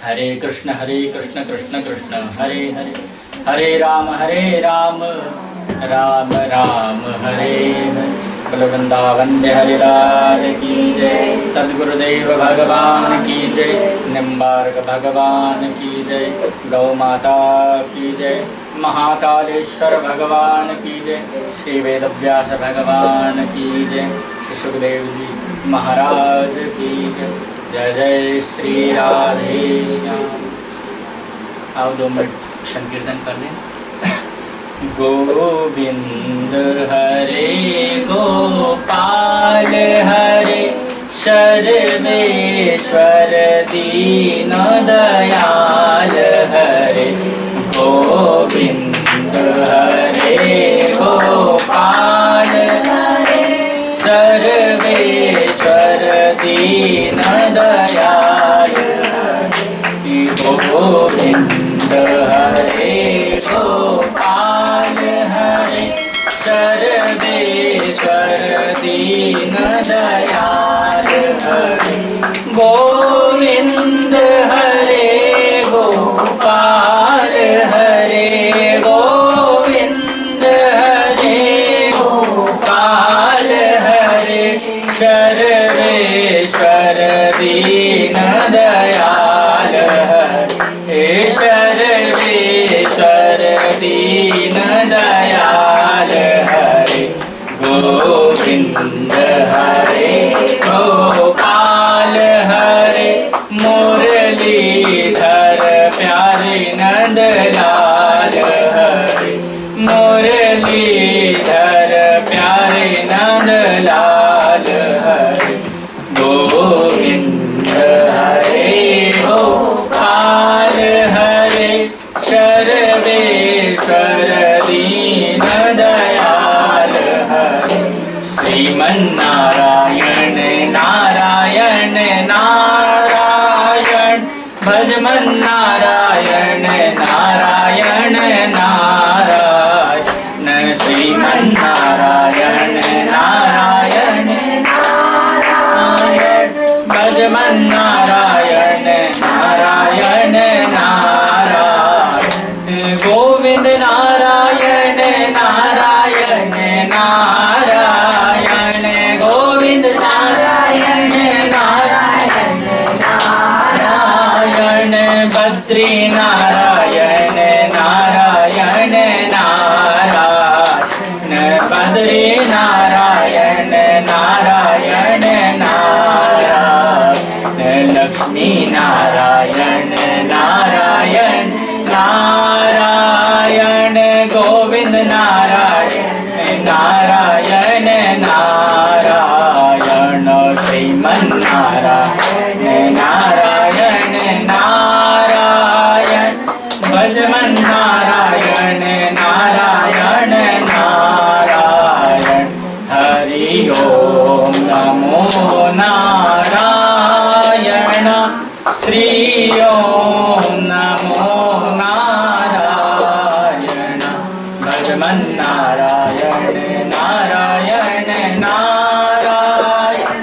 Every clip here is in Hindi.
हरे कृष्ण कृष्ण कृष्ण हरे हरे, हरे राम राम राम हरे हरे। बोलो वृंदावन बिहारी लाल की जय, सद्गुरुदेव भगवान की जय, निम्बार्क भगवान की जय, गौ माता की जय, महाकालेश्वर भगवान की जय, श्री वेदव्यास भगवान की जय, श्री सुखदेव जी महाराज की जय। जय जय श्री राधे श्याम। आओ 2 मिनट संकीर्तन कर लें। गोविंद हरे गोपाल हरे, सर्वेश्वर दीन दयाल हरे। गोविंद हरे गोपाल हरे, सर्वेश्वर दीन दयाल हरे। गोविंद हरे गोपाल हरे, सर्वेश्वर दीन दयाल हरे। गोविंद हरे गोपाल हरे, गोविंद हरे गोपाल हरे, सर्वेश्वर दीन दयाल हरे। सर्वेश्वर दीन दयाल हरे। गोविंद हरे गोपाल हरे, मुरलीधर प्यारे नंदलाल हरे। मुरलीधर प्यारे नंदलाल हरे। गोविंद हरे गोपाल हरे, सर्वेश्वर दीन दयाल हरे। श्रीमन्नारायण नारायण नारायण, भजमन नारायण नारायण नारायण। श्रीमन्नारायण नारायण नारायण, भजमन नारायण नारायण नारायण। गोविंद नारायण नारायण नारायण, गोविंद नारायण नारायण नारायण। बद्री नारायण नारायण नारायण, बद्री नारायण नारायण नारायण। लक्ष्मी नारायण नारायण नारायण, गोविंद नारायण नारायण नारायण। श्रीमन्नारायण नारायण नारायण, भजमन नारायण नारायण नारायण। हरि ओम नमो नारायण, श्री ओम नमो नारायण। भजमन नारायण नारायण नारायण,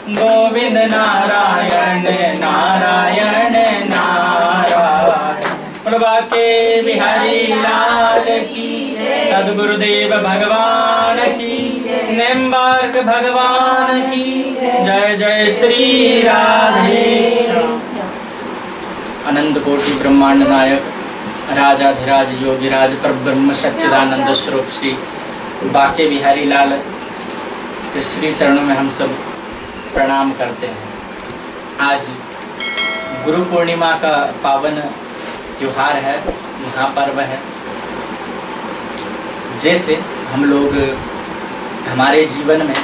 गोविंद नारायण नारायण नारायण। प्रभा के बिहारी लाल की, सद्गुरुदेव भगवान की, निम्बार्क भगवान की जय। जय श्री राधे। अनंत कोटि ब्रह्मांड नायक राजाधिराज योगिराज परब्रह्म सच्चिदानंद स्वरूप श्री बाके बिहारी लाल के श्री चरणों में हम सब प्रणाम करते हैं। आज गुरु पूर्णिमा का पावन त्योहार है, महापर्व है। जैसे हम लोग हमारे जीवन में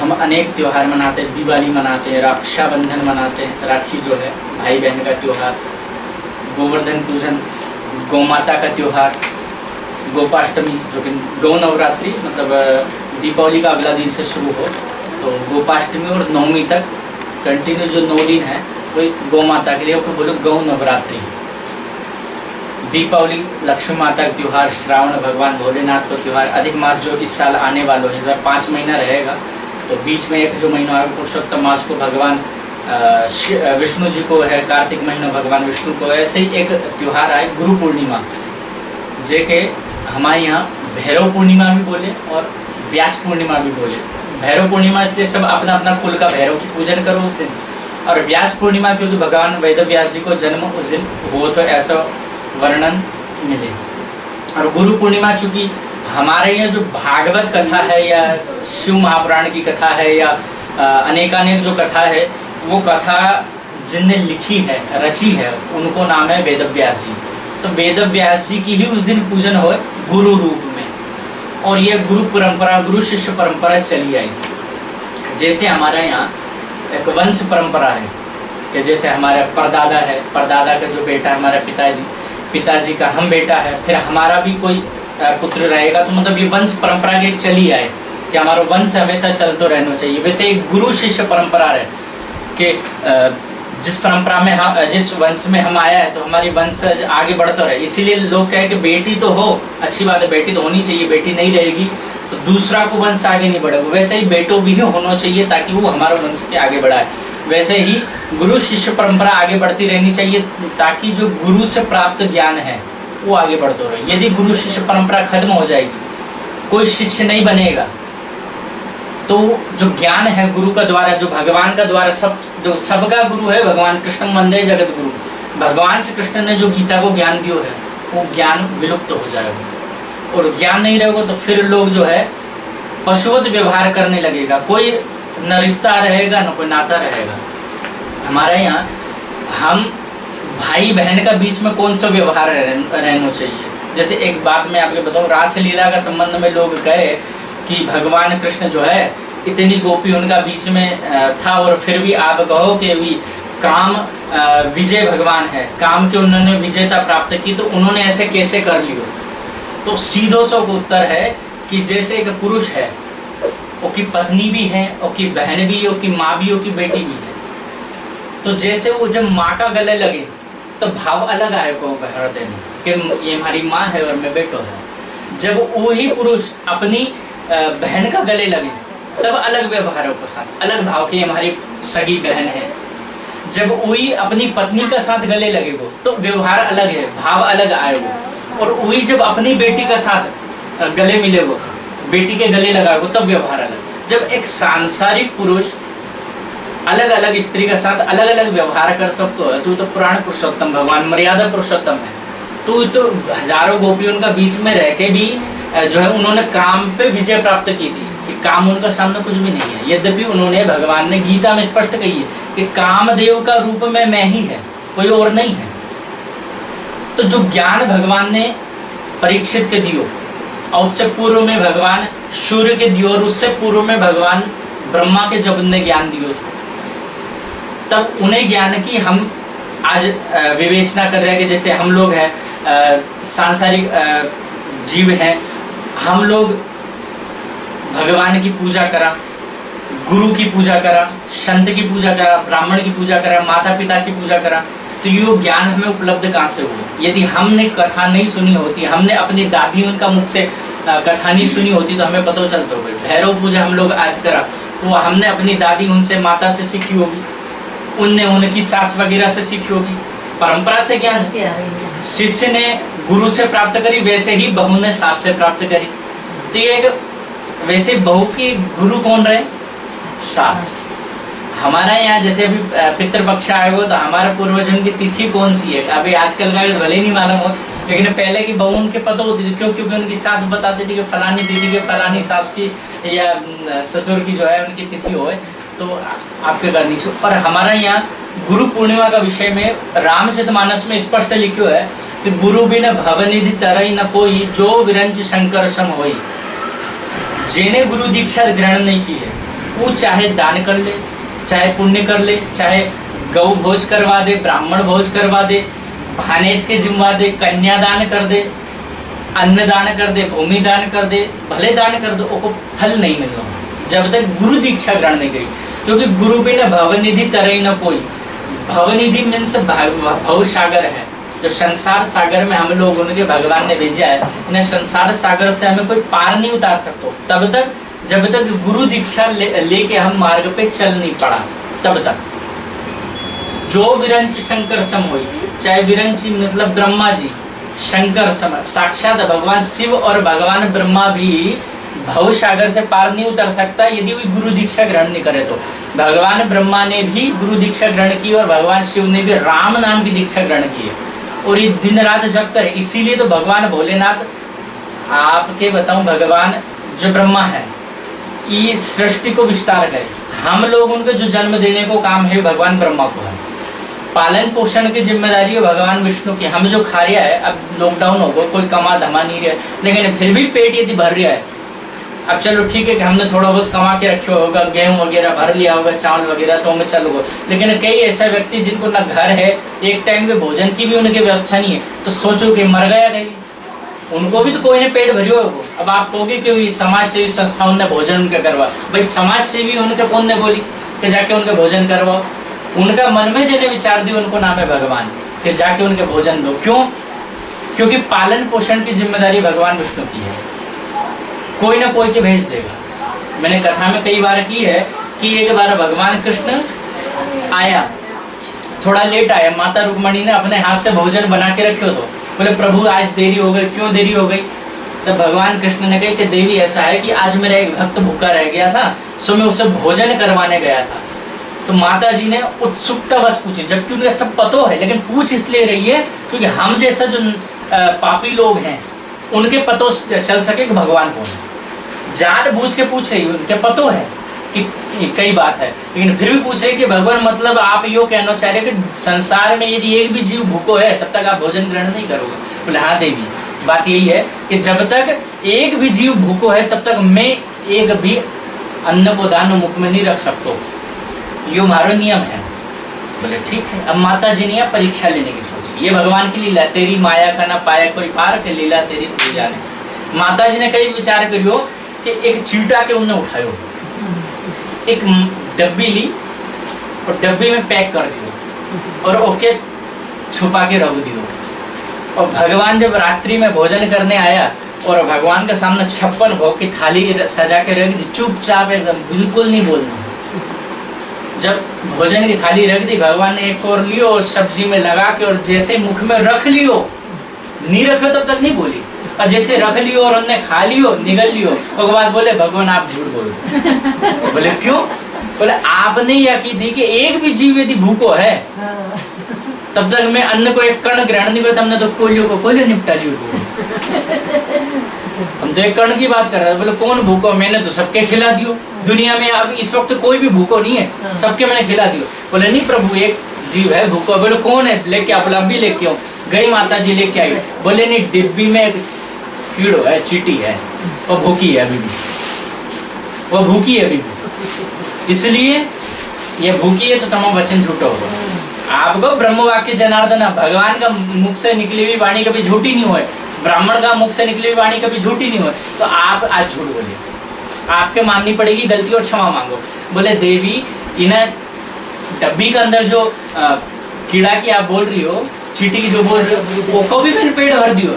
हम अनेक त्योहार मनाते हैं, दिवाली मनाते हैं, रक्षाबंधन मनाते हैं, राखी जो है भाई बहन का त्योहार, गोवर्धन पूजन, गौ माता का त्योहार, गोपाष्टमी जो कि गौ नवरात्रि मतलब दीपावली का अगला दिन से शुरू हो, तो गोपाष्टमी और नवमी तक कंटिन्यू जो 9 दिन है वो गौ माता के लिए बोलो गौ नवरात्रि। दीपावली लक्ष्मी माता का त्यौहार, श्रावण भगवान भोलेनाथ का त्यौहार, अधिक मास जो इस साल आने वाला है, 5 महीना रहेगा, तो बीच में एक जो महीना आएगा पुरुषोत्तम मास को भगवान विष्णु जी को है, कार्तिक महीना भगवान विष्णु को। ऐसे ही एक त्यौहार आए गुरु पूर्णिमा, जे के हमारे यहाँ भैरव पूर्णिमा भी बोले और व्यास पूर्णिमा भी बोले। भैरव पूर्णिमा इसलिए सब अपना अपना कुल का भैरव की पूजन करो उस दिन, और व्यास पूर्णिमा क्योंकि भगवान वेद व्यास जी को जन्म उस दिन हो, तो ऐसा वर्णन मिले। और गुरु पूर्णिमा चूँकि हमारे यहाँ जो भागवत कथा है या शिव महापुराण की कथा है या अनेकानेक जो कथा है, वो कथा जिनने लिखी है, रची है, उनको नाम है वेद व्यास जी। तो वेद व्यास जी की ही उस दिन पूजन हो गुरु रूप में, और ये गुरु परंपरा, गुरु शिष्य परंपरा चली आई। जैसे हमारे यहाँ एक वंश परंपरा है कि जैसे हमारा परदादा है, परदादा का जो बेटा है हमारा पिताजी, पिताजी का हम बेटा है, फिर हमारा भी कोई पुत्र रहेगा, तो मतलब ये वंश परंपरा के चली आए कि हमारा वंश हमेशा चलते रहना चाहिए। वैसे एक गुरु शिष्य परंपरा है कि जिस परंपरा में हम, जिस वंश में हम आया है, तो हमारी वंश आगे बढ़ता रहे। इसीलिए लोग कहे कि बेटी तो हो, अच्छी बात है, बेटी तो होनी चाहिए, बेटी नहीं रहेगी तो दूसरा को वंश आगे नहीं बढ़ेगा। वैसे ही बेटों भी होना चाहिए ताकि वो हमारा वंश के आगे बढ़ाए। वैसे ही गुरु शिष्य परंपरा आगे बढ़ती रहनी चाहिए ताकि जो गुरु से प्राप्त ज्ञान है वो आगे बढ़ता रहे। यदि गुरु शिष्य परंपरा खत्म हो जाएगी, कोई शिष्य नहीं बनेगा, तो जो ज्ञान है गुरु का द्वारा, जो भगवान का द्वारा, जो सबका गुरु है भगवान कृष्ण वंदे जगत गुरु, भगवान से कृष्ण ने जो गीता को ज्ञान दियो है, वो ज्ञान विलुप्त हो जाएगा। और ज्ञान नहीं रहेगा तो फिर लोग जो है पशुवत व्यवहार करने लगेगा, कोई न रिश्ता रहेगा न कोई नाता रहेगा। हमारे यहाँ हम भाई बहन का बीच में कौन सा व्यवहार रहना चाहिए। जैसे एक बात मैं आपको बताऊँ, रास लीला का संबंध में लोग कहे कि भगवान कृष्ण जो है इतनी गोपी उनका बीच में था, और फिर भी आप कहो कि भी काम विजय भगवान है, काम के उन्होंने विजेता प्राप्त की, तो उन्होंने ऐसे कैसे कर लियो। तो सीधो सो का उत्तर है कि जैसे एक पुरुष है, उसकी पत्नी भी है, उसकी बहन भी है, उसकी माँ भी, उसकी बेटी भी है, तो जैसे वो जब माँ का गले लगे तो भाव अलग आएगा हृदय में कि ये हमारी माँ है और मैं बेटो है। जब वही पुरुष अपनी बहन का गले लगे तब अलग व्यवहार के साथ, अलग भाव की हमारी सगी बहन है। जब वही अपनी पत्नी का साथ गले लगेगा तो व्यवहार अलग है, भाव अलग आएगा। और वही जब अपनी बेटी का साथ गले मिलेगा, बेटी के गले लगाएगा, तब व्यवहार अलग। जब एक सांसारिक पुरुष अलग अलग स्त्री के साथ अलग अलग व्यवहार कर सकते है, तो पुराण पुरुषोत्तम भगवान मर्यादा पुरुषोत्तम है। तो हजारों गोपियों उनका बीच में रह के भी जो है उन्होंने काम पे विजय प्राप्त की थी कि काम उनका सामने कुछ भी नहीं है। यद्यपि उन्होंने, भगवान ने गीता में स्पष्ट कही है कि कामदेव का रूप में मैं ही है, कोई और नहीं है। तो जो ज्ञान भगवान ने परीक्षित के दियो, और उससे पूर्व में भगवान सूर्य के दियो, और उससे पूर्व में भगवान ब्रह्मा के जब उन्हें ज्ञान दियो थे, तब उन्हें ज्ञान की हम आज विवेचना कर रहे हैं कि जैसे हम लोग हैं सांसारिक जीव हैं, हम लोग भगवान की पूजा करा, गुरु की पूजा करा, संत की पूजा करा, ब्राह्मण की पूजा करा, माता पिता की पूजा करा, तो ये ज्ञान हमें उपलब्ध कहाँ से हुआ। यदि हमने कथा नहीं सुनी होती, हमने अपनी दादी उनका मुख से कथा नहीं सुनी होती, तो हमें पता चलता होगा। भैरव पूजा हम लोग आज करा तो हमने अपनी दादी उनसे, माता से सीखी होगी, उनने उनकी सास वगैरह से सीखी होगी, परंपरा से ज्ञान शिष्य ने गुरु से प्राप्त करी, वैसे ही बहू ने सास से प्राप्त करी। तो ये वैसे बहू की गुरु कौन रहे? सास। हमारा यहाँ जैसे अभी पितृपक्ष आएगा तो हमारे पूर्वजों की तिथि कौन सी है, अभी आजकल का भले नहीं मालूम हो, लेकिन पहले की बहू उनके पता होती थी, क्यों? क्योंकि उनकी सास बताती थी कि फलानी दीदी के फलानी सास की या ससुर की जो है उनकी तिथि हो, तो आपके घर नीचे। और हमारा यहाँ गुरु पूर्णिमा का विषय में रामचरितमानस में स्पष्ट लिखो है कि गुरु बिन भवनिधि तरई न कोई, जो विरंच शंकर सम होई। जिन्हें गुरु दीक्षा ग्रहण नहीं की है वो चाहे दान कर ले, चाहे पुण्य कर ले, चाहे गौ भोज करवा दे, ब्राह्मण भोज करवा दे, भानेज के जिम्मा दे, कन्यादान कर दे, अन्न दान कर दे, भूमि दान कर दे, भले दान कर दो, उसको फल नहीं मिलना जब तक गुरु दीक्षा ग्रहण नहीं करी। क्योंकि गुरु बिना भवनिधि तरई न कोई। भवनिधि मीन्स भव सागर है, जो संसार सागर में हम लोग उनके भगवान ने भेजा है, इन्हें संसार सागर से हमें कोई पार नहीं उतार सकते तब तक जब तक गुरु दीक्षा लेके हम मार्ग पे चल नहीं पड़ा, तब तक जो विरंच शंकर सम होई, चाहे विरंची मतलब ब्रह्मा जी, शंकर सम साक्षात भगवान शिव और भगवान ब्रह्मा भी भव सागर से पार नहीं उतर सकता यदि वो गुरु दीक्षा ग्रहण नहीं करे। तो भगवान ब्रह्मा ने भी गुरु दीक्षा ग्रहण की और भगवान शिव ने भी राम नाम की दीक्षा ग्रहण की है और ये दिन रात जप करे। इसीलिए तो भगवान भोलेनाथ, आपके बताऊं, भगवान जो ब्रह्मा है ये सृष्टि को विस्तार करे, हम लोग उनको जो जन्म देने को काम है भगवान ब्रह्मा को है, पालन पोषण की जिम्मेदारी है भगवान विष्णु की। हम जो खा रहा है, अब लॉकडाउन हो गया, कोई कमा धमा नहीं रहा है, लेकिन फिर भी पेट यदि भर रहा है, अब चलो ठीक है कि हमने थोड़ा बहुत कमा के रखे होगा, गेहूं वगैरह भर लिया होगा, चावल वगैरह, तो हमें चलो। लेकिन कई ऐसे व्यक्ति जिनको ना घर है, एक टाइम के भोजन की भी उनकी व्यवस्था नहीं है, तो सोचो कि मर गया कहीं, उनको भी तो कोई ने पेट भरियो होगा। अब आप कहोगे कि समाज सेवी संस्थाओं ने भोजन उनका करवा, भाई समाज सेवी उनके पुण्य बोली कि जाके उनके भोजन करवाओ, उनका मन में जिन्हें विचार दियो उनको नाम है भगवान कि जाके उनके भोजन दो। क्यों? क्योंकि पालन पोषण की जिम्मेदारी भगवान विष्णु की है, कोई ना कोई के भेज देगा। मैंने कथा में कई बार की है कि एक बार भगवान कृष्ण आया, थोड़ा लेट आया, माता रुक्मणी ने अपने हाथ से भोजन बना के रखो, तो बोले प्रभु आज देरी हो गई, क्यों देरी हो गई? तब भगवान कृष्ण ने कहा कि देवी ऐसा है कि आज मेरा एक भक्त भूखा रह गया था, सो मैं उसे भोजन करवाने गया था। तो माता जी ने उत्सुकता बस पूछी, जबकि उन्हें सब पतो है, लेकिन पूछ इसलिए रही है क्योंकि हम जैसा जो पापी लोग हैं उनके पतो चल सके कि भगवान कौन है। जान बूझ के पूछ रही, उनके पतो है कि कई बात है, लेकिन फिर भी पूछ रहे कि भगवान मतलब आप यो कहना चाह रहे कि संसार में यदि एक भी जीव भूखो है तब तक आप भोजन ग्रहण नहीं करोगे? बोले हाँ देवी, बात यही है कि जब तक एक भी जीव भूखो है तब तक मैं एक भी अन्न को दान मुख में नहीं रख सकता, यो हमारा नियम है। बोले ठीक है। अब माता जी ने परीक्षा लेने की सोची, ये भगवान की लीला, तेरी माया का ना पाया कोई पार के लीला तेरी तू जाने। माता जी ने कई विचार करियो कि एक चीटा के उन्हें उठायो, एक डब्बी ली और डब्बी में पैक कर दियो और ओके छुपा के रख दियो। और भगवान जब रात्रि में भोजन करने आया और भगवान के सामने 56 भोग की थाली सजा के रख दी, चुपचाप एकदम, बिल्कुल नहीं बोलना। जब भोजन की थाली रख दी, भगवान ने एक और लियो और सब्जी में लगा के और जैसे मुख में रख लियो, नहीं रखो तब तक नहीं बोली, और जैसे रख लियो और उन्हें खा लियो, निगल लियो, तो बाद बोले भगवान आप झूठ बोलो। बोले क्यों? बोले आपने यह की थी कि एक भी जीव यदि भूखो है तब तक मैं अन्न को एक कण ग्रहण नहीं करता, हमने तो पोलियो निपटा लियो। हम तो एक कण की बात कर रहे हैं। बोले कौन भूखो? मैंने तो सबके खिला दियो, दुनिया में अब इस वक्त कोई भी भूखो नहीं है, सबके मैंने खिला दियो। बोले नहीं प्रभु, एक जीव है भूखो। बोले कौन है? लेके आप भी लेके आओ। गई माता जी लेके आई, बोले नहीं डिब्बी में कीड़ो है, चीटी है, वो भूखी है अभी भी, वो भूखी है अभी भी, इसलिए ये भूखी है तो तुम्हारा वचन झूठा होगा। आपको ब्रह्म वाक्य जनार्दन, भगवान का मुख से निकली हुई वाणी कभी झूठी नहीं हुई, ब्राह्मण का मुख से निकली हुई वाणी कभी झूठी नहीं हुई, तो आप आज झूठ बोलिए, आपके माननी पड़ेगी गलती और क्षमा मांगो। बोले देवी, इन्हें डब्बी के अंदर जो कीड़ा की आप बोल रही हो, चीटी की जो बोल रही हो, वो भी मैंने पेट भर दियो।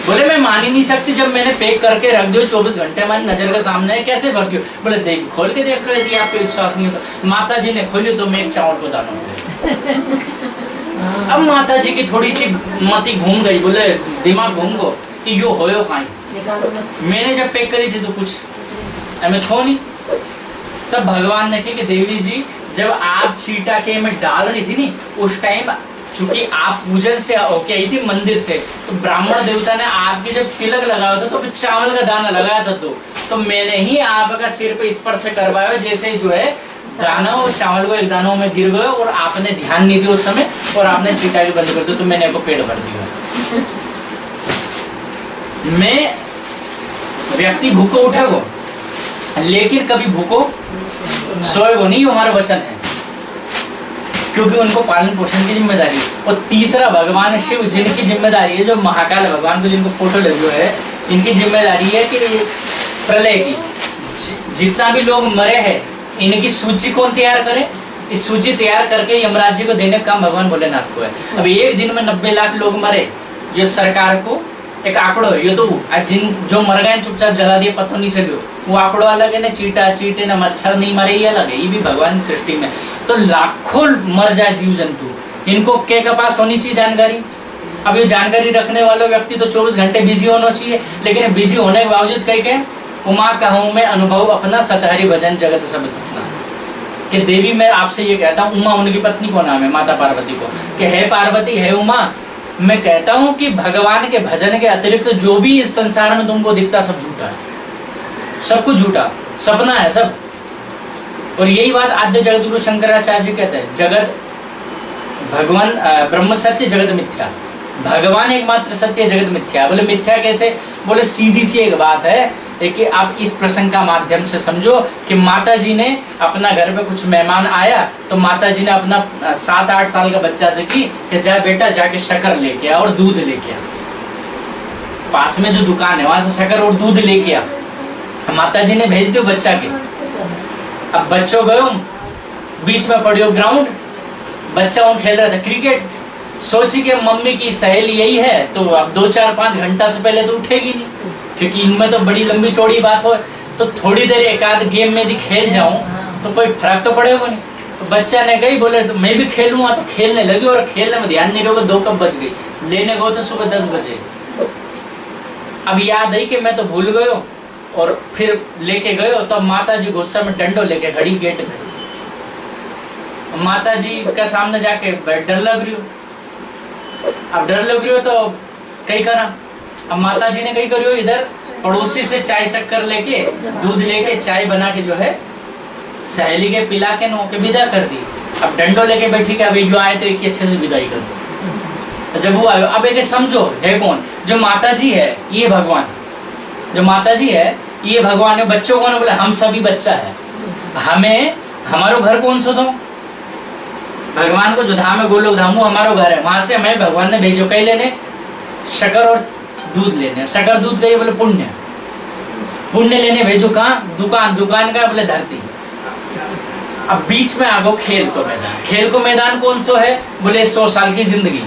बोले मैं मान ही नहीं सकती, जब मैंने पैक करके रख दियो 24 घंटे हमारी नजर के सामने है, कैसे भर दियो? बोले देवी खोल के देख रहे थे, आपको विश्वास नहीं होता। माता जी ने खोली तो मैं एक चावल को दाना हो गया। अब माता जी की थोड़ी सी मति घूम गई, बोले दिमाग घूम गो कि यो होयो खाई, मैंने जब पैक करी थी तो कुछ हमें थो नहीं। तब भगवान ने कहा कि देवी जी, जब आप चीटा के में डाल रही थी नी, उस टाइम चूंकि आप पूजन से होके आई थी मंदिर से, तो ब्राह्मण देवता ने आपके जब तिलक लगाया था तो चावल का दाना लगाया था, तो मैंने ही आपका सिर पे स्पर्श करवाया, जैसे जो है दाना और चावल को एक दानों में गिर गए और आपने ध्यान नहीं दिया उस समय और आपने चीटा भी बंद कर दिया, तो मैंने आपको पेट भर दिया। मैं व्यक्ति भूखो उठेगो लेकिन कभी भूखो सोएगो नहीं, हमारा वचन है, क्योंकि उनको पालन पोषण की जिम्मेदारी है। और तीसरा भगवान शिव, जिनकी जिम्मेदारी है, जो महाकाल भगवान को जिनको फोटो लगे है, इनकी जिम्मेदारी है कि प्रलय की जितना भी लोग मरे हैं इनकी सूची कौन तैयार करे? इस सूची तैयार करके यमराज जी को देने का काम भगवान भोलेनाथ को है। अब एक दिन में 90 लाख लोग मरे, ये सरकार को एक आंकड़ो है, ये तो जिन जो मर गए चुपचाप जला दिए, पता नहीं चलियो, वो आंकड़ो अलग है ना, चीटा चीटे ना मच्छर नहीं मरे, ये अलग है, ये भी भगवान की सृष्टि में। तो लाखों मर जाए जीव जंतु, इनको के पास होनी चाहिए जानकारी। अब ये जानकारी रखने वाला व्यक्ति तो 24 घंटे बिजी होना चाहिए, लेकिन बिजी होने के बावजूद कह के उमा कहूँ मैं अनुभव अपना सतहरि भजन जगत सब सपना, कि देवी मैं आपसे ये कहता हूँ, उमा उनकी पत्नी को नाम है माता पार्वती को, कि हे पार्वती हे उमा, मैं कहता हूँ कि भगवान के भजन के अतिरिक्त जो भी इस संसार में तुमको दिखता सब झूठा है, सब कुछ झूठा, सपना है सब। और यही बात आद्य जगत गुरु शंकराचार्य जी कहते हैं, जगत भगवान ब्रह्म सत्य जगत मिथ्या, भगवान एकमात्र सत्य जगत मिथ्या। बोले मिथ्या कैसे? बोले सीधी सी एक बात है कि आप इस प्रसंग का माध्यम से समझो कि माता जी ने अपना घर पे कुछ मेहमान आया तो माता जी ने अपना 7-8 साल का बच्चा से की कि जा बेटा जाके शक्कर लेके आ और दूध लेके आ, पास में जो दुकान है वहां से शक्कर और दूध लेके आ। माता जी ने भेज दियो बच्चा के। अब बच्चों गयो, बीच में पड़ियो ग्राउंड, बच्चा वहाँ खेल रहा था क्रिकेट, सोची कि मम्मी की सहेली यही है तो अब 2-4-5 घंटा से पहले तो उठेगी नहीं, क्योंकि इनमें तो बड़ी लंबी चौड़ी बात हो, तो थोड़ी देर एक आध गेम में यदि खेल जाऊं तो कोई फर्क तो पड़ेगा नहीं। तो बच्चा ने कही बोले तो मैं भी खेलूंगा, तो खेलने लगी और खेलने में ध्यान नहीं रहोगे 2 कब बज गई, लेने गए तो सुबह 10 बजे। अब याद आई कि मैं तो भूल गयो और फिर लेके गयो, तो माता जी गुस्सा में डंडो लेके खड़ी गेट पे। माता जी का सामने जाके डर लग रही हो, अब डर लग रही हो तो कई करा। अब माता जी ने कही करियो, इधर पड़ोसी से चाय शक्कर लेके दूध लेके चाय बना के जो है सहेली के पिला के नो के विदा कर दी। अब डंडो लेके बैठी के अभी जो आए तो एक अच्छे से विदाई कर दो। जब वो आयो, अब एक समझो है कौन? जो माता जी है ये भगवान, जो माता जी है ये भगवान है। बच्चों कौन? बोले हम सभी बच्चा है, हमें हमारो घर कौन सा दो? भगवान को जो धाम है गोलोक धाम, वो हमारो घर है, वहां से हमें भगवान ने भेजो कहीं लेने शक्कर और दूध लेने। शक्कर दूध का ये बोले पुण्य, पुण्य लेने भेजो कहाँ? दुकान, दुकान का बोले धरती। अब बीच में आ गो खेल को मैदान। खेल को मैदान कौन सो है? बोले 100 साल की जिंदगी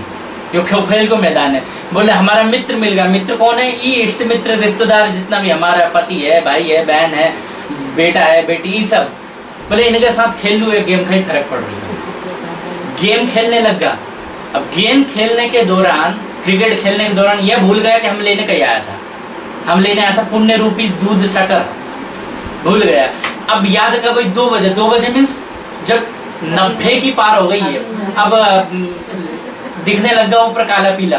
यो खेल को मैदान है। बोले हमारा मित्र मिल गया। मित्र कौन है? ये इष्ट मित्र रिश्तेदार जितना भी हमारा पति है, भाई है, बहन है, बेटा है, बेटी, ये सब। बोले इनके साथ खेल लूँ एक गेम, कहीं फर्क पड़ रही है। गेम खेलने लग गया। अब गेम खेलने के दौरान, क्रिकेट खेलने के दौरान यह भूल गया कि हम लेने कहीं आया था, हम लेने आया था पुण्य रूपी दूध शक्कर, भूल गया। अब याद कर भाई 2 बजे, 2 बजे मीन्स जब 90 की पार हो गई है, अब दिखने लग गया ऊपर काला पीला,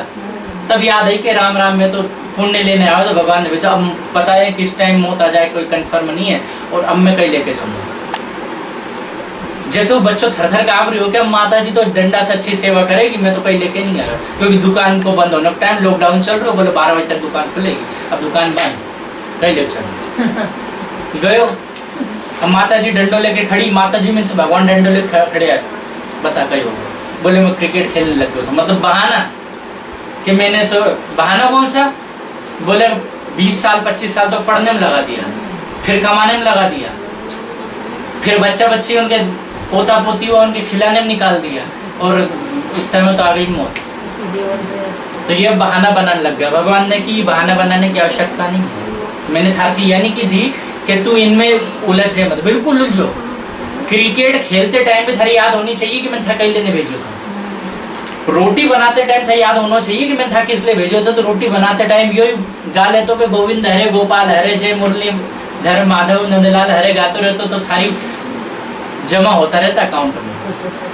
तब याद आई कि राम राम में तो पुण्य लेने आया तो भगवान ने भेजा। अब पता है किस टाइम मौत आ जाए कोई कंफर्म नहीं है, और अब मैं कहीं लेके जाऊंगा। जैसे वो बच्चों थर-थर काँप रही हो कि माता जी तो डंडा से अच्छी सेवा करेगी, मैं तो कहीं लेके नहीं आया, क्योंकि दुकान को बंद होने का टाइम, लॉकडाउन चल रहा है, बोले 12 बजे तक दुकान खुलेगी, अब दुकान बंद, कहीं लेके चलो गयो। अब माता जी डंडो लेके खड़ी, माता जी में से भगवान डंडो लेके खड़े है, बता कहीं हो? बोले मैं क्रिकेट खेलने लग गया था। मतलब बहाना कि मैंने बहाना कौन सा? बोले 20 साल 25 साल तो पढ़ने में लगा दिया, फिर कमाने में लगा दिया, फिर बच्चा बच्ची उनके पोता पोती हुआ उनके खिलाने में निकाल दिया, और इतना में तो आ गई मौत। तो ये बहाना बनाने लग गया। भगवान ने कि बहाना बनाने की आवश्यकता नहीं है, मैंने था सी यानी की थी कि तू इनमें उलझे मत, बिल्कुल उलझो। क्रिकेट खेलते टाइम पे थारी याद होनी चाहिए कि मैं था कहीं लेने भेजो था। रोटी बनाते टाइम था याद होना चाहिए कि मैं था किस लिए भेजो था। तो रोटी बनाते टाइम यही गा लेते कि गोविंद हरे गोपाल हरे जय मुरली धर माधव नंदलाल हरे गाते रहते, तो थारी जमा होता रहता अकाउंट में।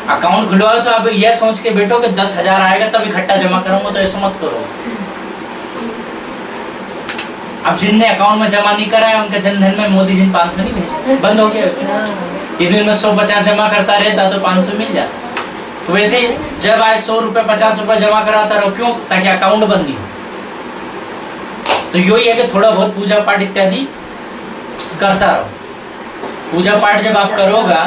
अकाउंट खुलवाओ तो आप यह सोच के बैठो कि 10,000 आएगा तब इकट्ठा जमा करूंगा, तो ऐसा मत करो। अब जिनने अकाउंट में जमा नहीं करा है उनके जनधन में मोदी जी ने 500 नहीं भेजा, बंद हो गया। ये दिन में 150 जमा करता रहता तो 500 मिल जाता। तो वैसे जब आज 100 रुपए 50 रुपए जमा कराता रहो, क्यों? ताकि अकाउंट बंद नहीं हो। तो यही है कि थोड़ा बहुत पूजा पाठ इत्यादि करता रहो। पूजा पाठ जब आप करोगा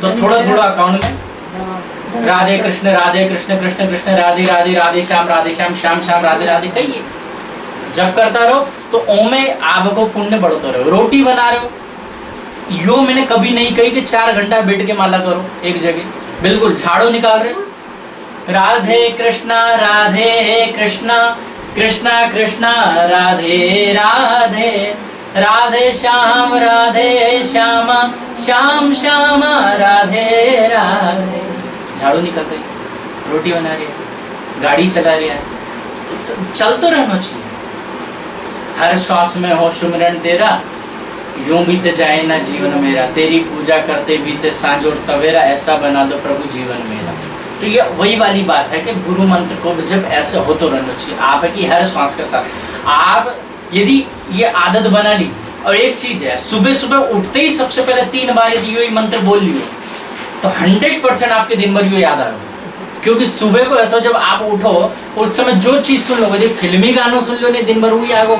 तो थोड़ा थोड़ा अकाउंट में राधे कृष्ण कृष्ण कृष्ण राधे राधे राधे श्याम श्याम श्याम राधे राधे कहिए। जब करता रहो तो ओमे आपको पुण्य बढ़ता रहो। रोटी बना रहे हो, यो मैंने कभी नहीं कही कि 4 घंटा बैठ के माला करो एक जगह, बिल्कुल झाड़ू निकाल रहे राधे कृष्णा कृष्णा कृष्णा कृष्णा राधे राधे राधे श्याम श्याम श्याम राधे राधे। झाड़ू निकल रही, रोटी बना रही है, गाड़ी चला रही है, तो चल तो रहना चाहिए। हर श्वास में हो सुमिरन तेरा, यूं बीत जाए ना जीवन मेरा, तेरी पूजा करते बीते सांझ और सवेरा, ऐसा बना दो प्रभु जीवन मेरा। तो ये वही वाली बात है कि गुरु मंत्र को जब ऐसे हो तो रहना चाहिए। आपकी हर श्वास के साथ आप यदि ये आदत बना ली, और एक चीज है, सुबह सुबह उठते ही सबसे पहले 3 बार यदि ये मंत्र बोल लियो तो 100% आपके दिन भर ये याद आएगा। क्योंकि सुबह को ऐसा जब आप उठो उस समय जो चीज सुन लो, यदि फिल्मी गानों सुन लो नहीं दिन भर वही आएगा,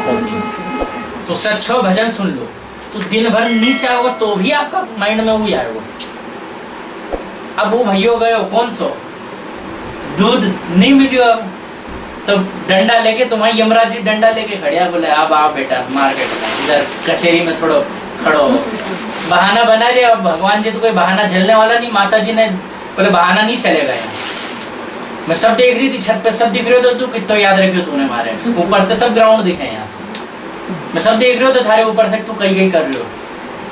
तो सच हो भजन सुन लो तो दिन भर नीचे आओगे तो भी आपका माइंड में वही आएगा। अब वो भैया गए कौन सो दूध नहीं मिलियो, अब तो डंडा लेके तुम्हारी यमराज जी डंडा लेके खड़िया, बोले अब आओ बेटा मार्केट इधर कचेरी में थोड़ा खड़ो। बहाना बना रहे, अब भगवान जी तो कोई बहाना झेलने वाला नहीं। माता जी ने बोले बहाना नहीं चलेगा यहाँ। मैं सब देख रही थी, छत पे सब दिख रहे हो, तो तू कितना याद रखियो तूने मारे, ऊपर से सब ग्राउंड दिखे यहाँ से। मैं सब देख रहे हो तो थारे ऊपर से तू कहीं कर रहे हो,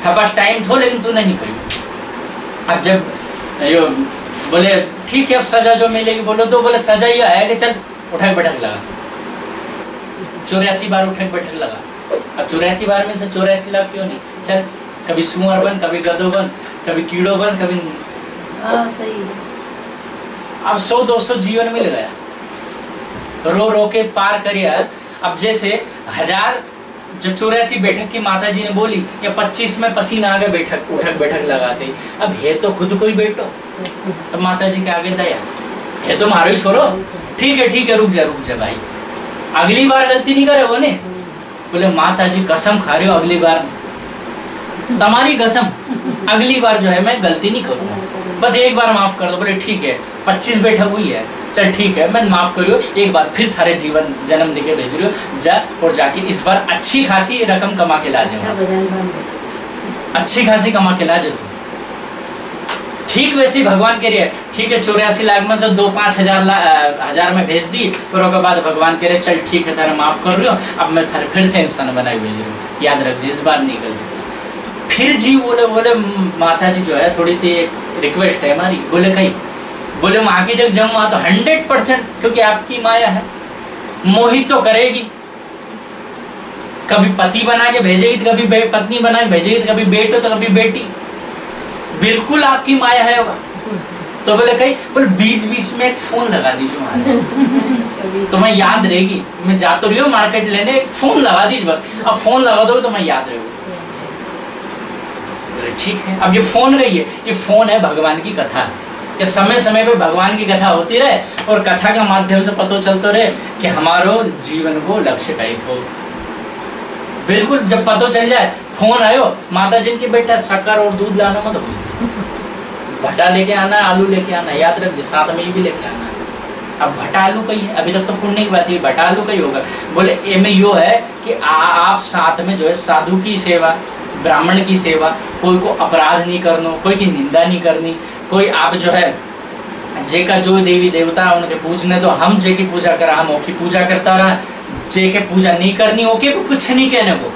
थपस टाइम थो लेकिन तूने नहीं करी। अब जब यो बोले ठीक है अब सजा जो मिलेगी, बोलो तो बोले सजा ये है कि चल उठक बैठक लगा, 84 बार उठक बैठक लगा। अब 84 बार में से 84 लाख क्यों नहीं, चल कभी सुअर बन, कभी गधो बन, कभी कीड़ो बन, कभी सही। अब 100-200 जीवन मिल गया, रो रो के पार करिए। अब जैसे 1000 जो 84 बैठक की माता जी ने बोली, या 25 में पसीना आ गया बैठक उठक बैठक लगाते, अब है तो खुद को ही बैठो, तो माता जी के आगे दया है तो मारो ही छोड़ो, ठीक है रुक जा भाई, अगली बार गलती नहीं करे वो ने। बोले माता जी कसम खा रहे हो अगली बार, तुम्हारी कसम अगली बार जो है मैं गलती नहीं करूंगा, बस एक बार माफ कर दो। बोले ठीक है 25 बैठक हुई है, चल ठीक है मैं माफ करियो, एक बार फिर थारे जीवन जन्म देके भेज रही हो, जा और जाके इस बार अच्छी खासी रकम कमा के ला जाए, अच्छी खासी कमा के ला जाए। ठीक वैसे भगवान कह रहे हैं ठीक है 84 लाख में से 2-5 हजार में भेज दी, फिर उसके बाद भगवान कह रहे चल ठीक है तेरा माफ कर रही हो, अब मैं थारे फिर से इंसान बनाई भेज रही हूँ, याद रख इस बार नहीं गलती। फिर जी बोले माता जी जो है थोड़ी सी एक रिक्वेस्ट है हमारी, बोले कहीं बोले माँ की जब जन्म हुआ तो 100%, क्योंकि आपकी माया है मोहित तो करेगी, कभी पति बना के भेजेगी तो कभी पत्नी बना के भेजेगी तो कभी बेटो तो कभी बेटी, बिल्कुल आपकी माया है। तो बोले कहीं बोले बीच में एक फोन लगा दीजिए हमारे तो मैं याद रहेगी, मैं जा तो रही हूँ मार्केट लेने, एक फोन लगा दीजिए बस, अब फोन लगा दो तो मैं याद रहेगी। ठीक है, अब ये फोन रही है, ये फोन है भगवान की कथा, ये समय समय पे भगवान की कथा होती रहे और कथा के माध्यम से पता चलता रहे कि हमारो जीवन को लक्ष्य टाइट हो। बिल्कुल जब पता चल जाए फोन आयो माता जी की बेटा शक्कर और दूध लाना मत भूल, भटा लेके आना, आलू लेके आना, याद रख साथ में भी लेके आना। अब भटा आलू कही है, अभी तक तो पुण्य की बात है, भटा आलू कही होगा। बोले इनमें यो है कि आप साथ में जो है साधु की सेवा, ब्राह्मण की सेवा, कोई को अपराध नहीं करना, कोई की निंदा नहीं करनी, कोई आप जो है जे का जो देवी देवता उनके पूजने तो हम जे की पूजा करा, हम ओकी पूजा करता रहा, जे के पूजा नहीं करनी ओके को कुछ नहीं कहने को।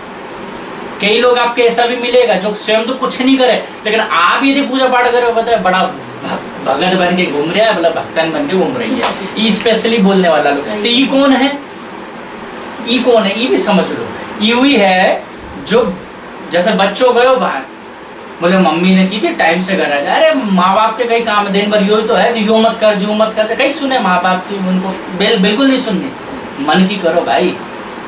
कई लोग आपके ऐसा भी मिलेगा जो स्वयं तो कुछ नहीं करे, लेकिन आप यदि पूजा पाठ करो बताए बड़ा भगत बन के घूम रहा है, मतलब भक्तन बन के घूम रही है, ये स्पेशली बोलने वाला लोग। तो ये कौन है, ये कौन है, ये भी समझ लो। ये हुई है जो जैसे बच्चों गए बाहर, बोले मम्मी ने की थी टाइम से घर आ जाए, अरे माँ बाप के कई काम दिन भर यो तो है कि यो मत कर जो मत कर, कहीं सुने माँ बाप की, उनको बिल्कुल नहीं सुननी, मन की करो भाई।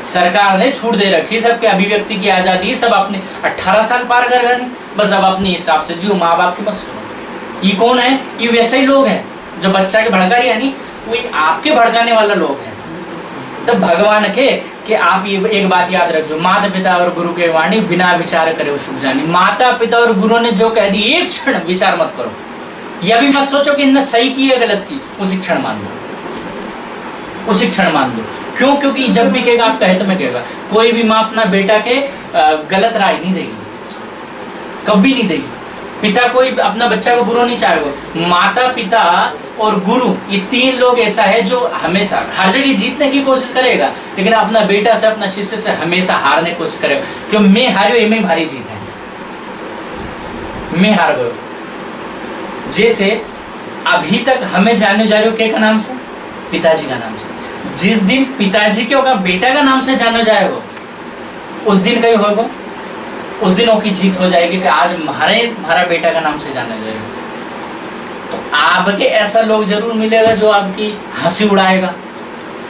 सरकार ने छूट दे रखी, सबके अभिव्यक्ति की आजादी, सब अपने 18 साल पार कर गए, बस अब अपने हिसाब से जो माँ बाप की मत सुनो। ये कौन है, ये वैसे ही लोग हैं जो बच्चा के भड़का रही है, नहीं वो आपके भड़काने वाला लोग हैं। तब भगवान के कि आप ये एक बात याद रखो, माता पिता और गुरु के वाणी बिना विचार करे सुख जानी। माता पिता और गुरु ने जो कह दी एक क्षण विचार मत करो, यह भी मत सोचो कि इनने सही की है गलत की, उसी क्षण मान लो, उसी क्षण मान लो। क्यों, क्योंकि जब भी कहेगा आपका हित में कहेगा। कोई भी माँ अपना बेटा के गलत राय नहीं देगी, कभी नहीं देगी। पिता कोई अपना बच्चा को बुरा नहीं चाहेगा, माता पिता और गुरु, ये तीन लोग ऐसा है जो हमेशा हर जगह जीतने की कोशिश करेगा, लेकिन अपना बेटा से अपना शिष्य से हमेशा हारने की कोशिश करेगा। क्यों? मैं हारियो ये में भारी जीत है, मैं हार गयो। जैसे अभी तक हमें जाने जा रहे हो क्या नाम से? पिताजी का नाम से। जिस दिन पिताजी के होगा बेटा का नाम से जाना जाएगा, उस दिन कहीं होगा, उस दिन की जीत हो जाएगी कि आज हमारा बेटा का नाम से जाना जाएगा। तो आपके ऐसा लोग जरूर मिलेगा जो आपकी हंसी उड़ाएगा,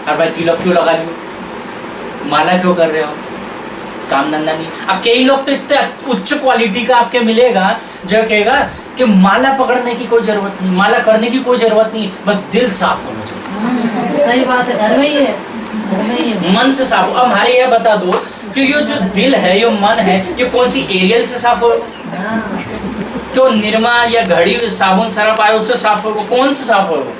और भाई तिलक क्यों लगा लियो, माला क्यों कर रहे हो, काम धंधा नहीं। अब कई लोग तो इतने उच्च क्वालिटी का आपके मिलेगा जो कहेगा कि माला पकड़ने की कोई जरूरत नहीं, माला करने की कोई जरूरत नहीं, बस दिल साफ होना चाहिए। सही बात है, घर में ही है, घर में ही है। मन से साफ। अब हमारे यह बता दो कि ये जो दिल है, ये मन है, ये कौन सी एरियल से साफ हो? क्यों निरमा या घड़ी साबुन सरफ आए उससे साफ होगा? कौन से साफ होगा?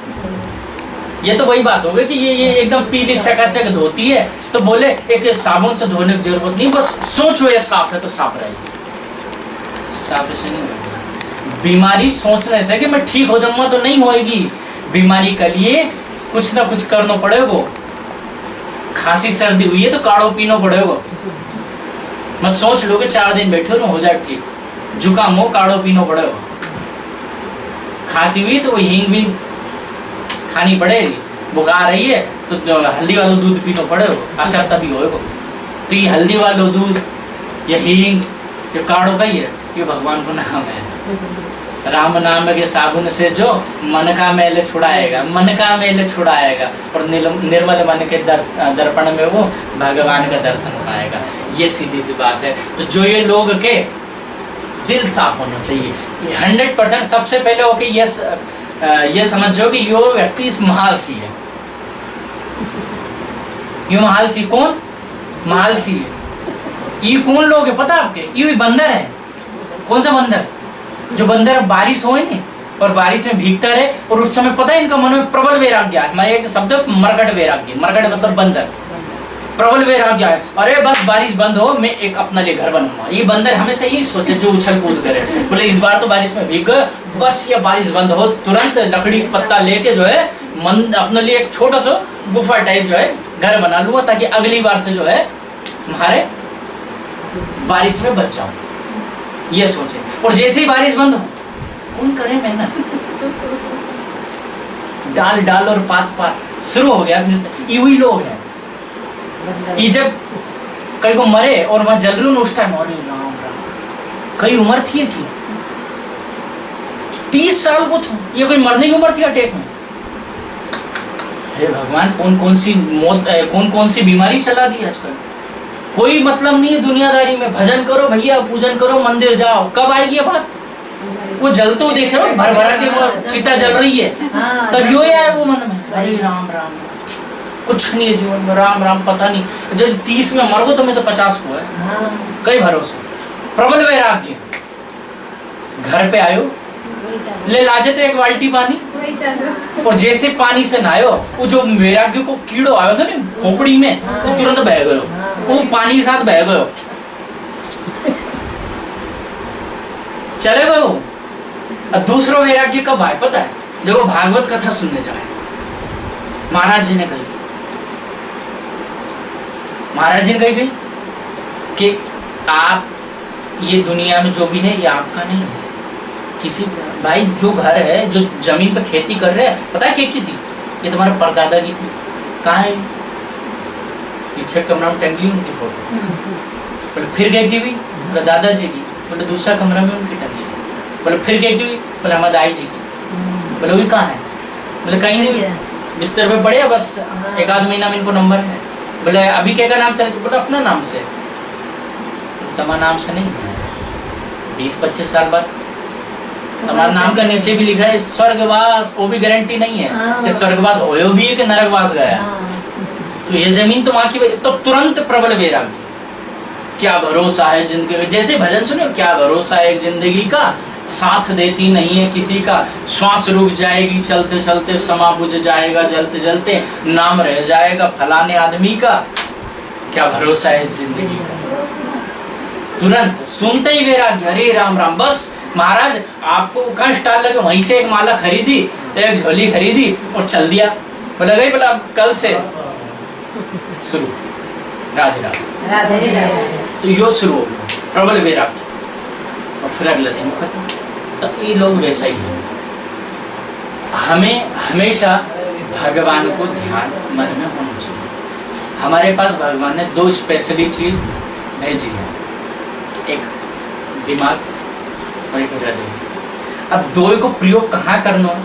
ये तो वही बात होगी कि ये एकदम पीली चकाचक धोती है, तो बोले एक साबुन से धोने की जरूरत नहीं, बस सोचो ये साफ है तो साफ रहेगी। साफ ऐसे नहीं होगा। बीमारी सोचने से कि मैं ठीक हो जाऊंगा तो नहीं होएगी। बीमारी के लिए कुछ ना कुछ करना पड़ेगा। खांसी सर्दी हुई है तो काढ़ो पीना पड़ेगा। मैं सोच लो कि 4 दिन बैठे हो जाए ठीक, जुकाम हो काढ़ो पीना पड़ेगा। खांसी हुई तो हींग भी खानी पड़ेगी। बुखार रही है तो हल्दी वाला दूध पीना पड़ेगा, असर तभी होएगा। तो ये हल्दी वाला दूध या हींग ये काढ़ो का ही है, ये भगवान को नाम है। राम नाम के साबुन से जो मन का मैल छुड़ाएगा, मन का मैल छुड़ाएगा, और निर्मल मन के दर्पण में वो भगवान का दर्शन पाएगा। ये सीधी सी बात है। तो जो ये लोग के दिल साफ होना चाहिए 100%। सबसे पहले हो कि ये समझो कि यो व्यक्ति इस महालसी है। ये महालसी कौन? महालसी है। ये कौन लोग है पता आपके? ये बंदर है। कौन सा बंदर? जो बंदर बारिश हो नहीं और बारिश में भीगता रहे, और उस समय पता है इनका मन में प्रबल वैराग्य है। हमारे एक शब्द मरकट वैराग्य, मरकट मतलब बंदर। प्रबल वैराग्य है, अरे बस बारिश बंद हो मैं एक अपना लिए घर बनूंगा। ये बंदर हमेशा यही सोचे जो उछल कूद करे, बोले इस बार तो बारिश में भीग गए, बस ये बारिश बंद हो तुरंत लकड़ी पत्ता लेके जो है अपने लिए एक छोटा सा गुफा टाइप जो है घर बना लूंगा, ताकि अगली बार से जो है हमारे बारिश में बच जाऊं। ये सोचे। और जैसे ही बारिश बंद हो, कौन करे मेहनत? डाल डाल और पात पात शुरू हो गया। ये वही लोग हैं। ये जब कहीं को मरे और वहां जल रही उस टाइम, अरे राम राम, कई उम्र थी कि 30 साल को था, ये कोई मरने की उम्र थी अटैक में। हे भगवान, कौन कौन सी मौत, कौन कौन सी बीमारी चला दी आजकल। कोई मतलब नहीं है दुनियादारी में। भजन करो भैया, पूजन करो, मंदिर जाओ। कब आएगी ये बात? वो जल तो देख रहे हो, भर भरा के वो चिता जल रही है, तब यो आए वो मन में, अरे राम राम, कुछ नहीं है जीवन में, राम राम। पता नहीं जब 30 में मर गो तो मैं तो 50 को है। कई भरोसा। प्रबल वैराग्य। घर पे आयो, ले लाजे तो एक बाल्टी पानी, और जैसे पानी से नहायो, वो जो वैराग्य को कीड़ो आयो था ना खोपड़ी में, वो तुरंत बह गयो, वो पानी के साथ बह गयो, चले गयो। और दूसरा वैराग्य कब आए पता है? जब वो भागवत कथा सुनने जाए। महाराज जी ने कही, महाराज जी ने कही कि आप ये दुनिया में जो भी है ये आपका नहीं है। किसी भाई जो घर है, जो जमीन पे खेती कर रहे हैं, पता है क्या की थी? ये तुम्हारे परदादा की थी। कहाँ है? पीछे कमरा में टंगी उनकी फोटो। बोले फिर क्या की हुई? बोले दादाजी की। बोले दूसरा कमरा में उनकी टंगी। बोले फिर क्या की हुई? बोले हमारे दाई जी की। बोले वही कहाँ है? बोले कहीं नहीं, बिस्तर पे पड़े, बस 1-8 महीना में इनको नंबर है। बोले अभी क्या का नाम से? बोले अपना नाम से। तुम्हारा नाम से नहीं, 20-25 साल बाद तुम्हारा नाम का नीचे भी लिखा है स्वर्गवास, वो भी गारंटी नहीं है कि स्वर्गवास होयो भी है कि नरकवास गया। तो ये जमीन तो वहां की, तो तुरंत प्रबल वैराग्य। क्या भरोसा है जिंदगी, जैसे भजन सुने, क्या भरोसा है एक जिंदगी का, साथ देती नहीं है किसी का, श्वास रुक जाएगी चलते चलते, समा बुझ जाएगा जलते जलते, नाम रह जाएगा फलाने आदमी का। क्या भरोसा है जिंदगी का। तुरंत सुनते ही वैराग्य, हरे राम राम, बस महाराज आपको कहाँ स्टाल लगे, वहीं से एक माला खरीदी, एक झोली खरीदी और चल दिया। बोला गई, बोला कल से शुरू, राधे राधे राधे राधे। तो यो शुरू हो गया प्रबल वैराग्य, और फिर अगला दिन खत्म। तो ये लोग वैसा ही है। हमें हमेशा भगवान को ध्यान मन में होना चाहिए। हमारे पास भगवान ने दो स्पेशली चीज भेजी है, एक दिमाग और एक हृदय। अब दो को प्रयोग कहाँ करना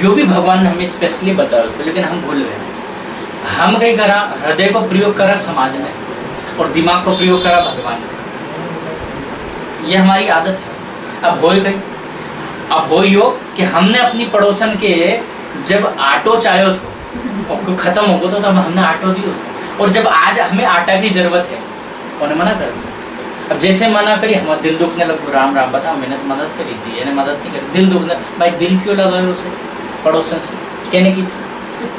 यो भी भगवान ने हमें स्पेशली बताया था, लेकिन हम भूल गए। हम कहीं करा हृदय को प्रयोग करा समाज में, और दिमाग को प्रयोग करा भगवान में। ये हमारी आदत है। अब हो गई, अब हो यो कि हमने अपनी पड़ोसन के जब आटो चाहे थो और खत्म हो गया तो तब हमने आटो दियो थो, और जब आज हमें आटा की जरूरत है उन्हें मना कर दिया। अब जैसे मना करी हमारा दिल दुखने लग, राम राम बताओ मैंने तो मदद करी थी, यानी मदद नहीं करी, दिल दुखने। भाई दिल क्यों लगाए उसे पड़ोसन से कहने की,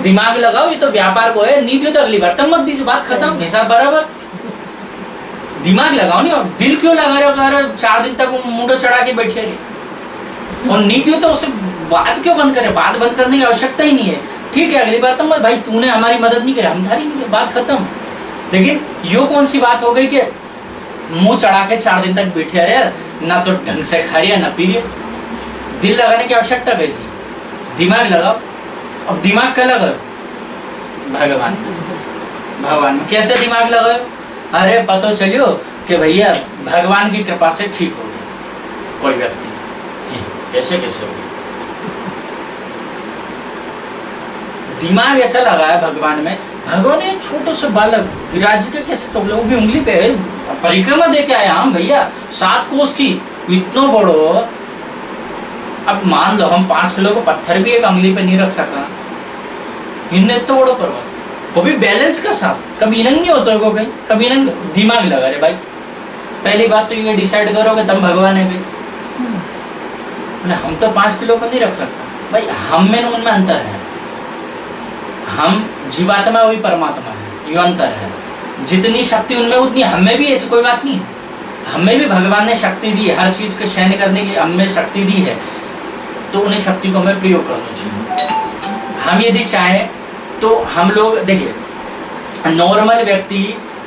दिमाग लगाओ, ये तो व्यापार को है, नहीं दियो तो अगली बार तब मत दीजिए, बात खत्म, हिसाब बराबर। दिमाग लगाओ नहीं, और दिल क्यों लगा रहे हो, 4 दिन तक मुंडो चढ़ा के बैठे रहे, और नहीं दियो तो उसे बात क्यों बंद करे, बात बंद करने की आवश्यकता ही नहीं है। ठीक है अगली बार तो भाई तूने हमारी मदद नहीं करी, हम थारी नहीं, बात खत्म। लेकिन यो कौन सी बात हो गई कि मुंह चढ़ा के 4 दिन तक बैठे रहे, ना तो ढंग से खा रहे ना पी रहे। दिल लगाने की आवश्यकता गई थी, दिमाग लगाओ। अब दिमाग का लगाओ भगवान में। भगवान में कैसे दिमाग लगाओ? अरे पता चलियो कि भैया भगवान की कृपा से ठीक हो गया कोई व्यक्ति, कैसे कैसे हो गया। दिमाग ऐसा लगाया भगवान में, भगवान एक छोटे से बालक गिराज के कैसे, तो वो भी उंगली पे परिक्रमा दे के आया हम भैया 7 कोस की, इतना बड़ो। अब मान लो हम 5 किलो को पत्थर भी एक उंगली पे नहीं रख सका, इनने तो बड़ो पर्वत, वो भी बैलेंस के साथ। कभी इनंग नहीं होता है कहीं, कभी इनंग। दिमाग लगा रहे भाई, पहली बात तो ये डिसाइड करोगे तब भगवान है भाई। हम तो 5 किलो को नहीं रख सकता भाई, हम में उनमें अंतर है। हम जीवात्मा वही परमात्मा है, ये अंतर है। जितनी शक्ति उनमें उतनी हमें भी, ऐसी कोई बात नहीं है। हमें भी भगवान ने शक्ति दी है, हर चीज को सहन करने की हमें शक्ति दी है, तो उन्हें शक्ति को हमें प्रयोग करना चाहिए। हम यदि चाहें तो हम लोग देखिए, नॉर्मल व्यक्ति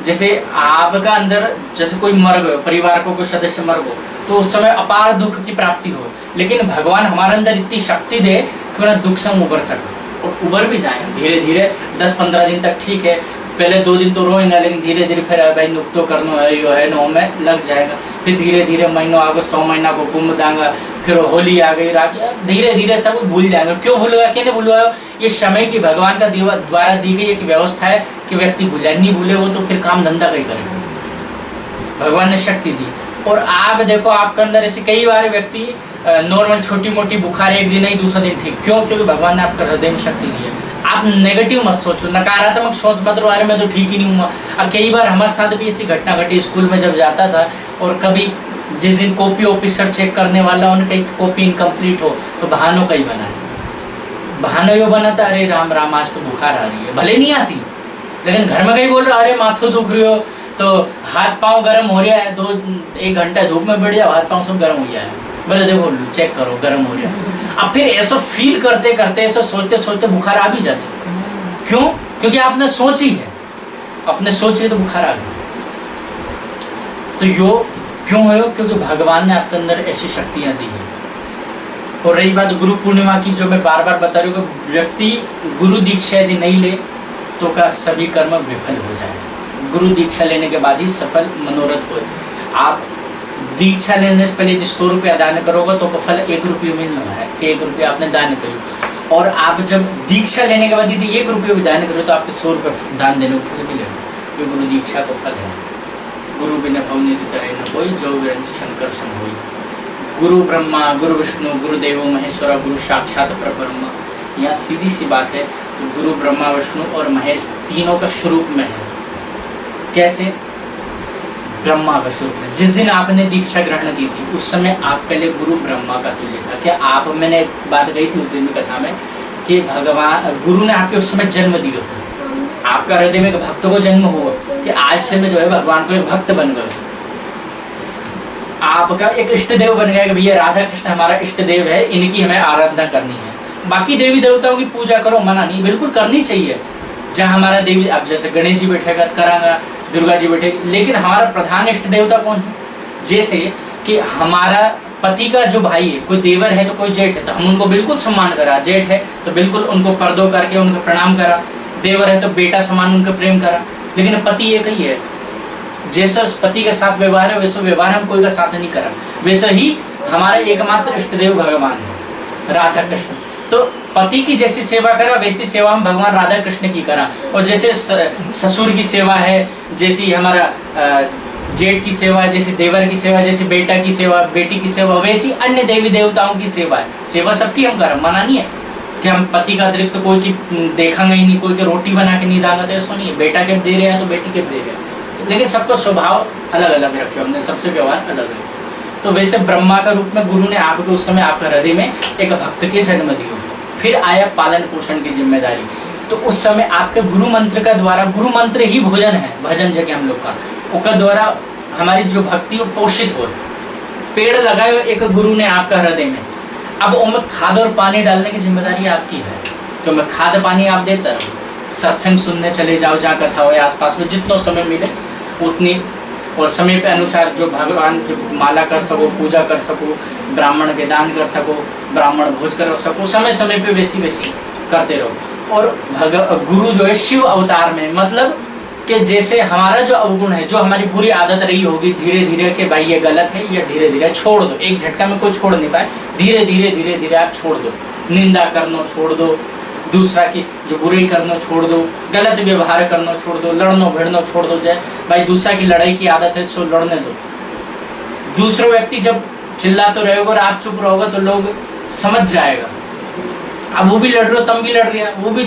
जैसे आपका अंदर जैसे कोई मर गए, परिवार को कोई सदस्य मर गो, तो उस समय अपार दुख की प्राप्ति हो, लेकिन भगवान हमारे अंदर इतनी शक्ति दे कि उन्हें दुख से हम उबर सके, और उबर भी जाए धीरे धीरे। 10-15 दिन तक ठीक है, पहले 2 दिन तो रोएंगे, लेकिन धीरे धीरे फिर भाई नुक तो करना है, यो है, 9 में लग जाएगा। फिर धीरे धीरे महीनों आगे 100 महीना को कुंभ दांगा, फिर होली आ गई, राखी, धीरे धीरे सब भूल जाएंगे। क्यों भूलेगा, क्या नहीं भूलेगा? ये समय की भगवान का द्वारा दी गई एक व्यवस्था है कि व्यक्ति भूले, नहीं भूले वो तो फिर काम धंधा कहीं करेगा। भगवान ने शक्ति दी। और आप देखो आपके अंदर ऐसे कई बार व्यक्ति नॉर्मल छोटी मोटी बुखार एक दिन नहीं दूसरा दिन ठीक, क्यों? क्योंकि भगवान ने आपका हृदय में शक्ति दी है। आप नेगेटिव मत सोचो, नकारात्मक सोच मत रहो, अरे मैं तो ठीक ही नहीं हुआ। अब कई बार हमारे साथ भी ऐसी घटना घटी, स्कूल में जब जाता था, और कभी जिस दिन कॉपी ऑफिसर चेक करने वाला उनकी कॉपी इनकम्प्लीट हो तो बहानों का ही बना है। बहाना यो बनाता, अरे राम राम आज तो बुखार आ रही है, भले नहीं आती, लेकिन घर में कहीं बोल रहा अरे माथो दुख रही हो, तो हाथ पाँव गर्म हो रहा है, 1 घंटा धूप में बैठ जाओ, हाथ पाँव सब गर्म हो जाए, बोले देखो चेक करो गर्म हो रहा है। अब फिर ऐसा फील करते करते, ऐसा सोचते सोचते बुखार आ भी जाती। क्यों? क्योंकि आपने सोची है, आपने सोची तो बुखार आ गई। तो यो क्यों है? क्योंकि भगवान ने आपके अंदर ऐसी शक्तियां दी है। और रही बात गुरु पूर्णिमा की, जो मैं बार बार बता रही हूँ, व्यक्ति गुरु दीक्षा यदि नहीं ले तो का सभी कर्म विफल हो जाए। गुरु दीक्षा लेने के बाद ही सफल मनोरथ हो। आप दीक्षा लेने से पहले यदि 100 रुपया दान करोगे तो फल 1 रुपये मिलना है कि 1 रुपया आपने दान करो। और आप जब दीक्षा लेने के बाद यदि 1 रुपये भी दान करो तो आपके 100 रुपये दान देने को फल मिलेगा। ये गुरु दीक्षा तो फल है। गुरु बिना भवनिधि तरह न कोई, जो विरंच शंकर सम होई। गुरु ब्रह्मा गुरु विष्णु गुरुदेव महेश्वरा, गुरु साक्षात परब्रह्म। यहाँ सीधी सी बात है, तो गुरु ब्रह्मा विष्णु और महेश तीनों का स्वरूप में है। कैसे? ब्रह्मा का स्वरूप है। जिस दिन आपने दीक्षा ग्रहण की थी उस समय आपके लिए गुरु ब्रह्मा का तुल्य था। क्या आप, मैंने बात कही थी उस दिन की कथा में कि भगवान गुरु ने आपके उस समय जन्म दिया था। आपका हृदय में एक भक्त को जन्म हुआ कि आज से मैं जो है भगवान को एक भक्त बन गया। आपका एक इष्ट देव बन गया कि भैया राधा कृष्ण हमारा इष्ट देव है, इनकी हमें आराधना करनी है। बाकी देवी देवताओं की पूजा करो, मना नहीं, बिल्कुल करनी चाहिए। जहाँ हमारा देवी, अब जैसे गणेश जी बैठेगा करांगा, दुर्गा जी बैठेगी, लेकिन हमारा प्रधान इष्ट देवता कौन है? जैसे कि हमारा पति का जो भाई है, कोई देवर है तो कोई जेठ है, तो हम उनको बिल्कुल सम्मान करा। जेठ है तो बिल्कुल उनको पर्दो करके उनको प्रणाम करा। देवर है तो बेटा समान उनका प्रेम करा। लेकिन पति एक ही है, जैसा उस पति के साथ व्यवहार है वैसा व्यवहार हम कोई का साथ नहीं करा। वैसे ही हमारा एकमात्र इष्ट देव भगवान है राधा कृष्ण। तो पति की जैसी सेवा करा वैसी सेवा हम भगवान राधा कृष्ण की करा। और जैसे ससुर की सेवा है, जैसी हमारा जेठ की सेवा, जैसे देवर की सेवा, जैसे बेटा की सेवा, बेटी की सेवा, वैसी अन्य देवी देवताओं की सेवा है। सेवा सबकी हम करा, मना नहीं है कि हम पति का अतिरिक्त कोई की देखेंगे ही नहीं, कोई के रोटी बना के नहीं दांगा, तो ऐसा नहीं है। बेटा के दे रहे हैं तो बेटी के दे रहे हैं, लेकिन सबका स्वभाव अलग अलग रखे हमने, सबसे व्यवहार अलग अलग। तो वैसे ब्रह्मा का रूप में गुरु ने आपको उस समय आपके हृदय में एक भक्त के जन्म दियो। फिर आया पालन पोषण की जिम्मेदारी। तो उस समय आपके गुरु मंत्र का द्वारा, गुरु मंत्र ही भोजन है, भजन जगह हम लोग का, उसका द्वारा हमारी जो भक्ति वो पोषित हो। पेड़ लगाए एक गुरु ने आपका हृदय में, अब उनमें खाद और पानी डालने की जिम्मेदारी आपकी है। तो मैं खाद पानी आप देता रहो, सत्संग सुनने चले जाओ, जहाँ कथा हो आसपास में, जितना समय मिले उतनी, और समय पे अनुसार जो भगवान की माला कर सको, पूजा कर सको, ब्राह्मण के दान कर सको, ब्राह्मण भोज कर सको, समय समय पे वैसी वैसी करते रहो। और गुरु जो है शिव अवतार में, मतलब कि जैसे हमारा जो अवगुण है, जो हमारी बुरी आदत रही होगी, धीरे धीरे के भाई ये गलत है, या धीरे धीरे छोड़ दो। एक झटका में कोई छोड़ नहीं पाए, धीरे धीरे धीरे धीरे आप छोड़ दो। निंदा करना छोड़ दो, दूसरा की जो बुराई करना छोड़ दो, गलत व्यवहार करना छोड़ दो, लड़ना भिड़ना छोड़ दो। जाए भाई दूसरा की लड़ाई की आदत है सो लड़ने दो। दूसरा व्यक्ति जब चिल्ला तो रहेगा और आप चुप रहोगे तो लोग समझ जाएगा। अब वो भी लड़ रहे हो तम भी लड़ रहे हैं, वो भी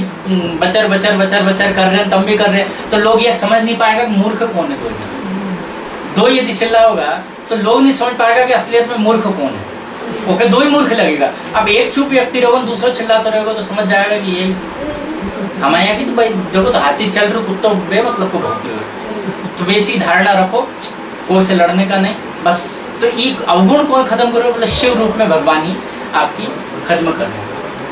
बचर बचर बचर बचर कर रहे हैं तम भी कर रहे हैं, तो लोग ये समझ नहीं पाएगा कि मूर्ख कौन है। दो में से दो यदि चिल्ला होगा तो लोग नहीं समझ पाएगा कि असलियत में मूर्ख कौन है। ओके, दो ही मूर्ख लगेगा। अब एक चुप व्यक्ति रहोगे, दूसरा चिल्लाता रहेगा तो समझ जाएगा कि यही हमारे यहाँ की तो भाई देखो तो हाथी चल रहे कुत्ता बेमतलब को भौंक रहे। तो वैसी धारणा रखो, कोई से लड़ने का नहीं बस। तो एक अवगुण को खत्म करो, मतलब शिव रूप में भगवान ही आपकी खत्म कर रहे।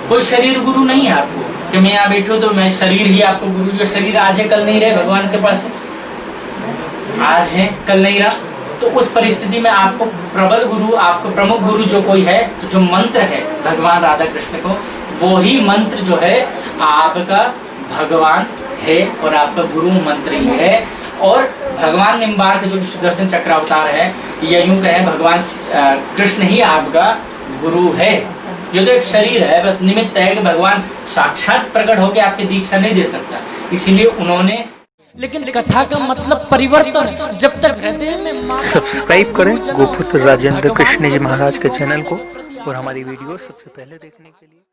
कोई शरीर गुरु नहीं है आपको कि मैं यहाँ बैठूँ तो मैं शरीर ही आपको गुरु। जो शरीर आज है कल नहीं रहे, भगवान के पास आज है कल नहीं रहा। तो उस परिस्थिति में आपको प्रबल गुरु, आपको प्रमुख गुरु जो कोई है, तो जो मंत्र है भगवान राधा कृष्ण को, वो ही मंत्र जो है आपका भगवान है और आपका गुरु मंत्र ही है। और भगवान निम्बार्क जो सुदर्शन चक्र अवतार है, या यूं कहें भगवान कृष्ण ही आपका गुरु है। ये तो एक शरीर है, बस निमित्त है कि भगवान साक्षात प्रकट होकर आपकी दीक्षा नहीं दे सकता, इसीलिए उन्होंने। लेकिन कथा का मतलब परिवर्तन, जब तक हृदय में सब्सक्राइब करें गोपुत्र राजेंद्र कृष्ण जी महाराज के चैनल को, और हमारी वीडियो सबसे पहले देखने के लिए।